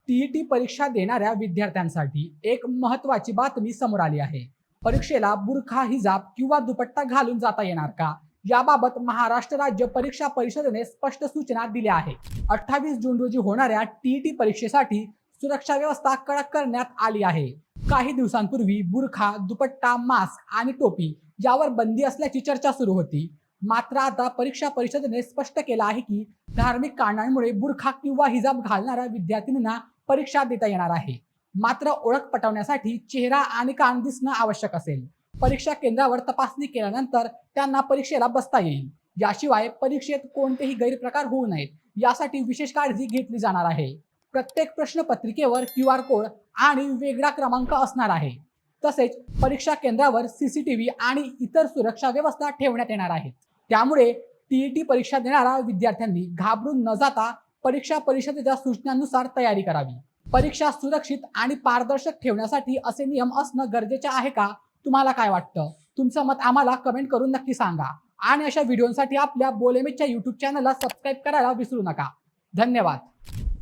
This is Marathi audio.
टीईटी परीक्षा देणाऱ्या विद्यार्थ्यांसाठी एक महत्त्वाची बातमी समोर आली आहे। परीक्षेला बुरखा, हिजाब किंवा दुपट्टा घालून जाता येणार का? याबाबत महाराष्ट्र राज्य परीक्षा परिषदेने स्पष्ट सूचना दिल्या आहेत। 28 जून रोजी होणाऱ्या टीईटी परीक्षेसाठी सुरक्षा व्यवस्था कडक करण्यात आली आहे। काही दिवसांपूर्वी बुरखा, दुपट्टा, मास्क आणि टोपी यावर बंदी असल्याची चर्चा सुरू होती। मात्र आता परीक्षा परिषदेने स्पष्ट केलं आहे की धार्मिक कारणांमुळे बुरखा किंवा हिजाब घालणाऱ्या विद्यार्थ्यांना परीक्षा देता येणार आहे। मात्र ओळख पटवण्यासाठी चेहरा आणि कान दिसणं आवश्यक असेल। परीक्षा केंद्रावर तपासणी केल्यानंतर त्यांना परीक्षेला बसता येईल। याशिवाय परीक्षेत कोणतेही गैरप्रकार होऊ नयेत यासाठी विशेष काळजी घेतली जाणार आहे। प्रत्येक प्रश्नपत्रिकेवर QR कोड आणि वेगळा क्रमांक असणार आहे। तसेच परीक्षा केंद्रावर CCTV आणि इतर सुरक्षा व्यवस्था ठेवण्यात येणार आहेत। त्यामुळे टीईटी परीक्षा देणाऱ्या विद्यार्थ्यांनी घाबरून न जाता परीक्षा परिषदेच्या सूचनांनुसार तयारी करावी। परीक्षा सुरक्षित आणि पारदर्शक ठेवण्यासाठी असे नियम असणं गरजेचे आहे का? तुम्हाला काय वाटतं? तुमचं मत आम्हाला कमेंट करून नक्की सांगा आणि अशा व्हिडिओसाठी आपल्या बोलेमेच्या YouTube चॅनलला सबस्क्राईब करायला विसरू नका। धन्यवाद।